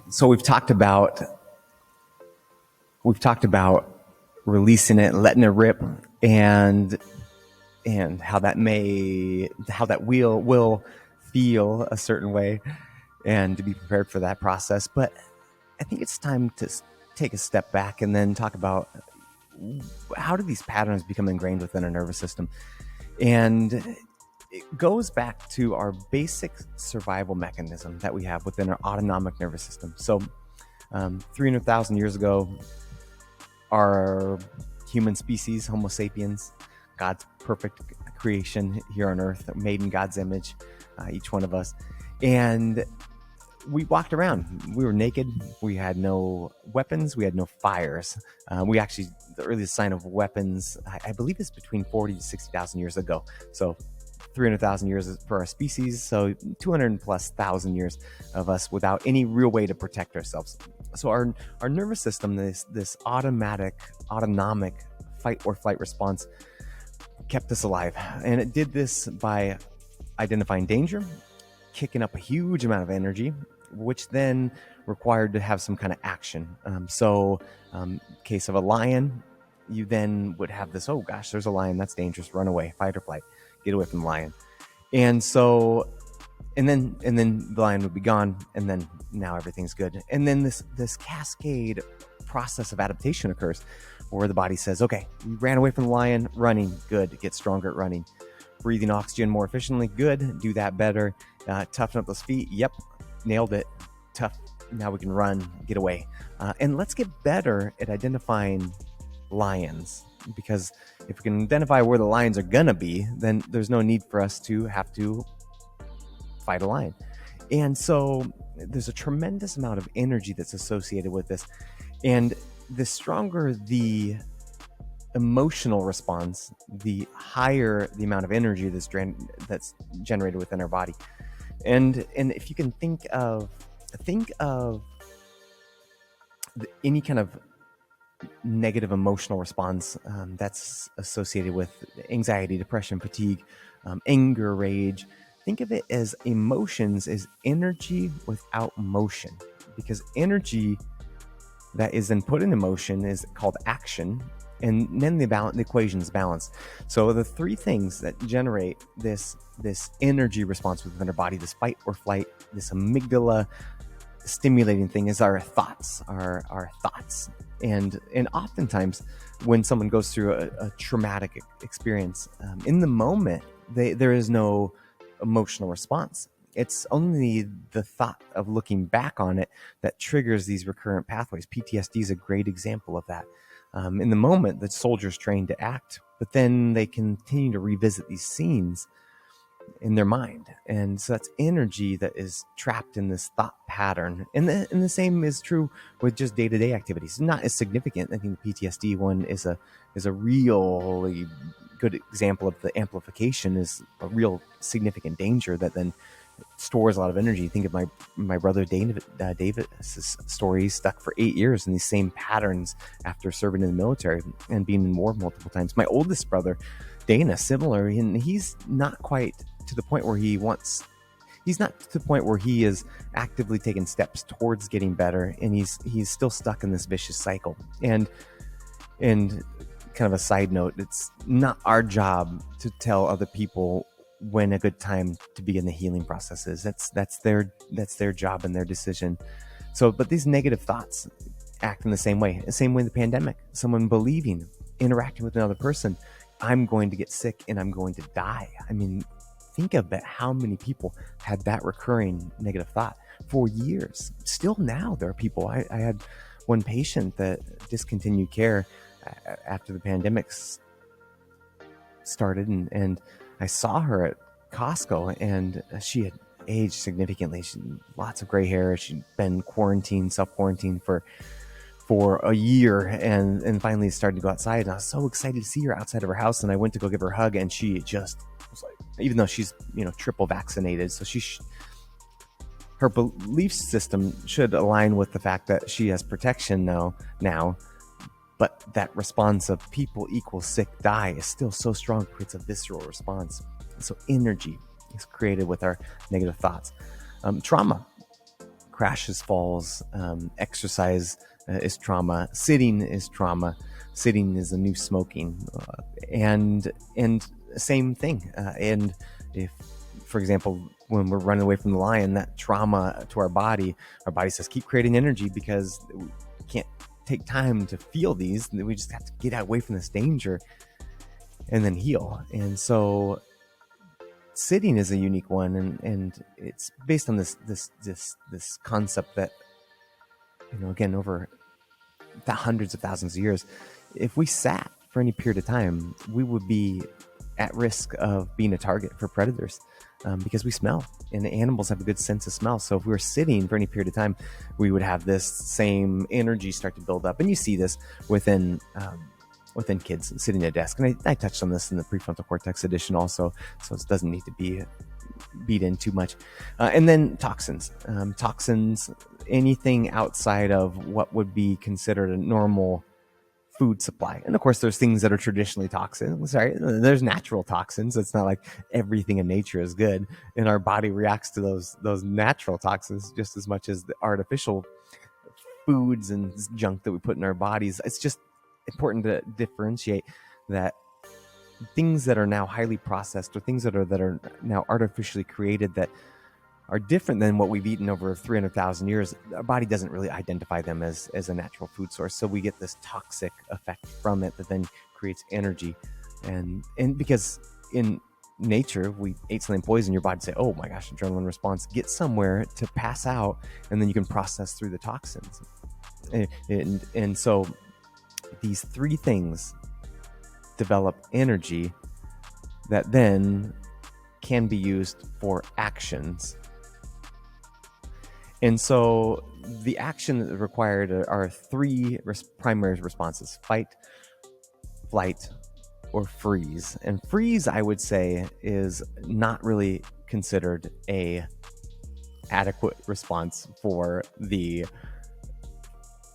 So we've talked about releasing it, letting it rip, and how that will feel a certain way, and to be prepared for that process. But I think it's time to take a step back and then talk about how do these patterns become ingrained within our nervous system. And it goes back to our basic survival mechanism that we have within our autonomic nervous system. So 300,000 years ago, our human species, Homo sapiens, God's perfect creation here on Earth, made in God's image, each one of us. And we walked around. We were naked. We had no weapons. We had no fires. The earliest sign of weapons, I believe, is between 40 to 60,000 years ago. So 300,000 years for our species. So 200 plus thousand years of us without any real way to protect ourselves. So our nervous system, this autonomic fight or flight response, kept us alive. And it did this by identifying danger, kicking up a huge amount of energy, which then required to have some kind of action. Case of a lion, you then would have this, oh gosh, there's a lion, that's dangerous, run away, fight or flight, get away from the lion. And then the lion would be gone, and then now everything's good. And then this cascade process of adaptation occurs where the body says, okay, you ran away from the lion, running, good, get stronger at running. Breathing oxygen more efficiently, good, do that better. Toughen up those feet, yep, nailed it, tough, now we can run, get away. And let's get better at identifying lions, because if we can identify where the lions are gonna be, then there's no need for us to have to fight a lion. And so there's a tremendous amount of energy that's associated with this. And the stronger the emotional response, the higher the amount of energy that's generated within our body. And if you can think of any kind of negative emotional response that's associated with anxiety, depression, fatigue, anger, rage, think of it as emotions as energy without motion, because energy that is then put into motion is called action, and then the equation is balanced. So the three things that generate this energy response within our body, this fight or flight, this amygdala stimulating thing, is our thoughts, our thoughts. And oftentimes when someone goes through a traumatic experience, in the moment, there is no emotional response. It's only the thought of looking back on it that triggers these recurrent pathways. PTSD is a great example of that. In the moment, the soldier's trained to act, but then they continue to revisit these scenes in their mind. And so that's energy that is trapped in this thought pattern. And the same is true with just day-to-day activities. Not as significant. I think the PTSD one is a really good example of the amplification, is a real significant danger that then stores a lot of energy. Think of my brother David's story. He's stuck for 8 years in these same patterns after serving in the military and being in war multiple times. My oldest brother, Dana, similar, and he's not quite to the point where he's not to the point where he is actively taking steps towards getting better, and he's still stuck in this vicious cycle. And kind of a side note, it's not our job to tell other people when a good time to begin the healing process is. That's their job and their decision. So, but these negative thoughts act in the same way the pandemic, someone believing, interacting with another person, I'm going to get sick and I'm going to die. I mean, think of it, how many people had that recurring negative thought for years. Still now, there are people. I had one patient that discontinued care after the pandemic started, and I saw her at Costco, and she had aged significantly. She had lots of gray hair. She'd been self-quarantined for a year, and finally started to go outside. And I was so excited to see her outside of her house, and I went to go give her a hug, and she just was like, even though she's triple vaccinated, so her belief system should align with the fact that she has protection now. But that response of people equals sick, die is still so strong, it creates a visceral response. And so energy is created with our negative thoughts. Trauma crashes, falls. Exercise is trauma. Sitting is trauma. Sitting is a new smoking, and same thing. And if, for example, when we're running away from the lion, that trauma to our body says keep creating energy because we can't take time to feel these. We just have to get away from this danger and then heal. And so sitting is a unique one, and it's based on this concept that, again, over the hundreds of thousands of years, if we sat for any period of time, we would be at risk of being a target for predators, because we smell, and the animals have a good sense of smell. So if we were sitting for any period of time, we would have this same energy start to build up. And you see this within kids sitting at a desk. And I touched on this in the prefrontal cortex edition also, so it doesn't need to be beat in too much. And then toxins, anything outside of what would be considered a normal food supply. And of course, there's things that are traditionally toxic. There's natural toxins. It's not like everything in nature is good, and our body reacts to those natural toxins just as much as the artificial foods and junk that we put in our bodies. It's just important to differentiate that things that are now highly processed, or things that are now artificially created, that are different than what we've eaten over 300,000 years, our body doesn't really identify them as a natural food source. So we get this toxic effect from it that then creates energy. And because in nature, we ate something poison, your body say, oh my gosh, adrenaline response, get somewhere to pass out, and then you can process through the toxins. And so these three things develop energy that then can be used for actions. And so the action that is required are three primary responses: fight, flight, or freeze. And freeze, I would say, is not really considered a adequate response for the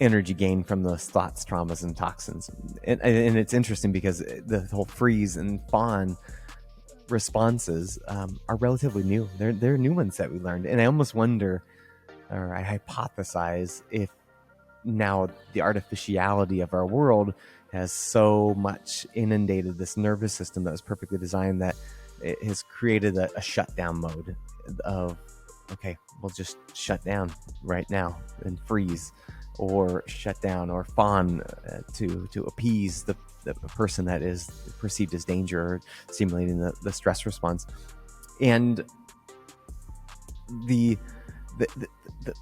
energy gain from those thoughts, traumas, and toxins. And it's interesting because the whole freeze and fawn responses are relatively new. They're new ones that we learned. And I almost wonder, or I hypothesize, if now the artificiality of our world has so much inundated this nervous system that was perfectly designed that it has created a shutdown mode of, okay, we'll just shut down right now and freeze, or shut down or fawn to appease the person that is perceived as danger, or stimulating the stress response. And the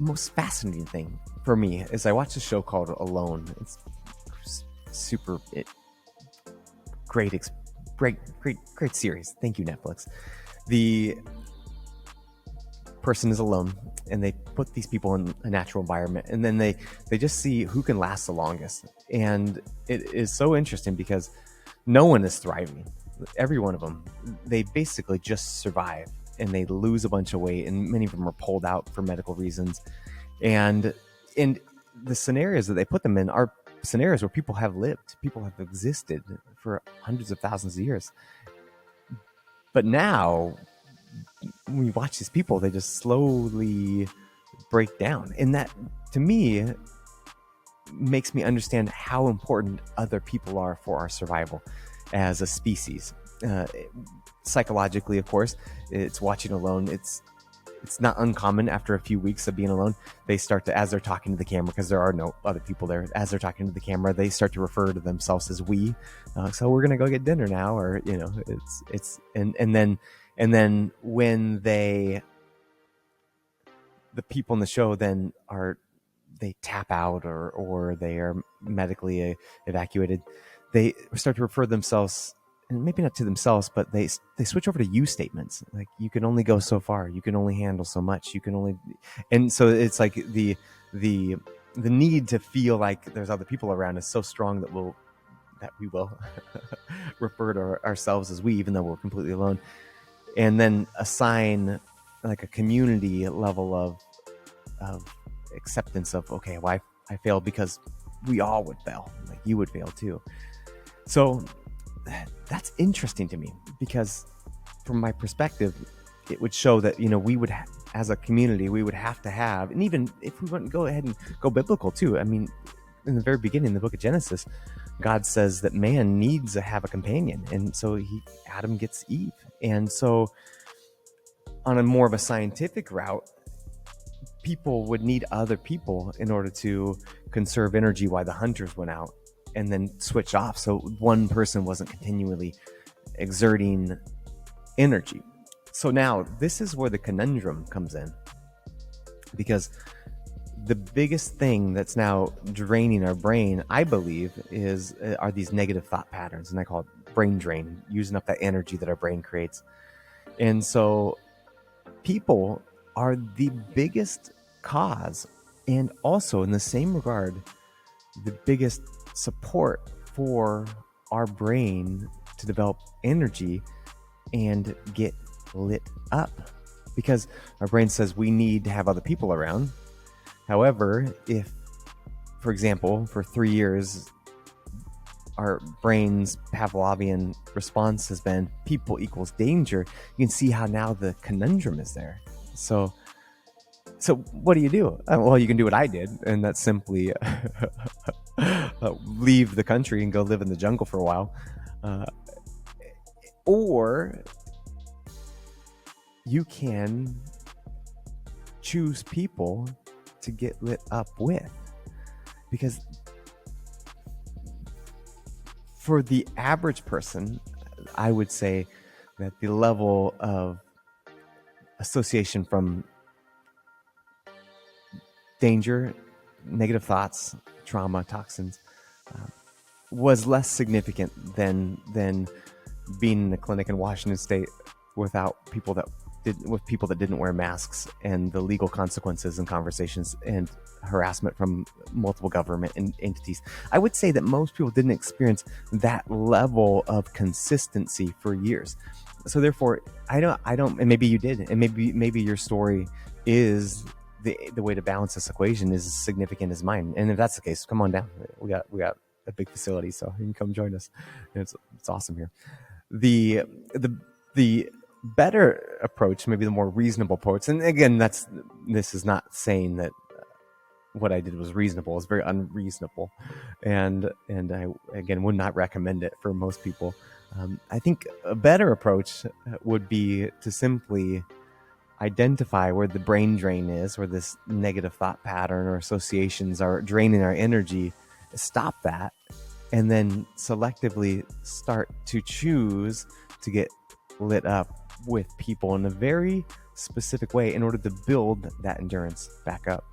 most fascinating thing for me is I watched a show called Alone. It's super great series. Thank you, Netflix. The person is alone, and they put these people in a natural environment, and then they just see who can last the longest. And it is so interesting because no one is thriving. Every one of them, they basically just survive, and they lose a bunch of weight, and many of them are pulled out for medical reasons. And the scenarios that they put them in are scenarios where people have lived, people have existed for hundreds of thousands of years. But now when you watch these people, they just slowly break down. And that, to me, makes me understand how important other people are for our survival as a species. Psychologically, of course, it's watching Alone. It's not uncommon after a few weeks of being alone. They start to, as they're talking to the camera, because there are no other people there, as they're talking to the camera, they start to refer to themselves as we. So we're gonna go get dinner now, or and then when the people in the show then they tap out or they are medically evacuated, they start to refer themselves, and maybe not to themselves, but they switch over to you statements. Like, you can only go so far, you can only handle so much, you can only, and so it's like the need to feel like there's other people around is so strong that we will refer to ourselves as we, even though we're completely alone. And then assign like a community level of acceptance of, okay, well, I failed because we all would fail, like you would fail too. So that's interesting to me, because from my perspective, it would show that we would as a community, we would have to have, and even if we want to go ahead and go biblical too, I mean, in the very beginning, in the book of Genesis, God says that man needs to have a companion. And so Adam gets Eve. And so on a more of a scientific route, people would need other people in order to conserve energy while the hunters went out and then switch off. So one person wasn't continually exerting energy. So now this is where the conundrum comes in, because the biggest thing that's now draining our brain, I believe, are these negative thought patterns, and I call it brain drain, using up that energy that our brain creates. And so people are the biggest cause, and also in the same regard, the biggest support for our brain to develop energy and get lit up, because our brain says we need to have other people around. However, if, for example, for 3 years, our brain's Pavlovian response has been people equals danger, you can see how now the conundrum is there. So what do? Well, you can do what I did, and that's simply leave the country and go live in the jungle for a while. Or you can choose people to get lit up with, because for the average person, I would say that the level of association from danger, negative thoughts, trauma, toxins was less significant than being in a clinic in Washington State without people that didn't wear masks, and the legal consequences and conversations and harassment from multiple government entities. I would say that most people didn't experience that level of consistency for years. So therefore, I don't, and maybe you did, and maybe your story is the way to balance this equation is as significant as mine. And if that's the case, come on down. We got a big facility, so you can come join us. It's awesome here. The better approach, maybe the more reasonable approach, and again, this is not saying that what I did was reasonable. It's very unreasonable, and I again would not recommend it for most people. I think a better approach would be to simply identify where the brain drain is, where this negative thought pattern or associations are draining our energy, stop that, and then selectively start to choose to get lit up with people in a very specific way in order to build that endurance back up.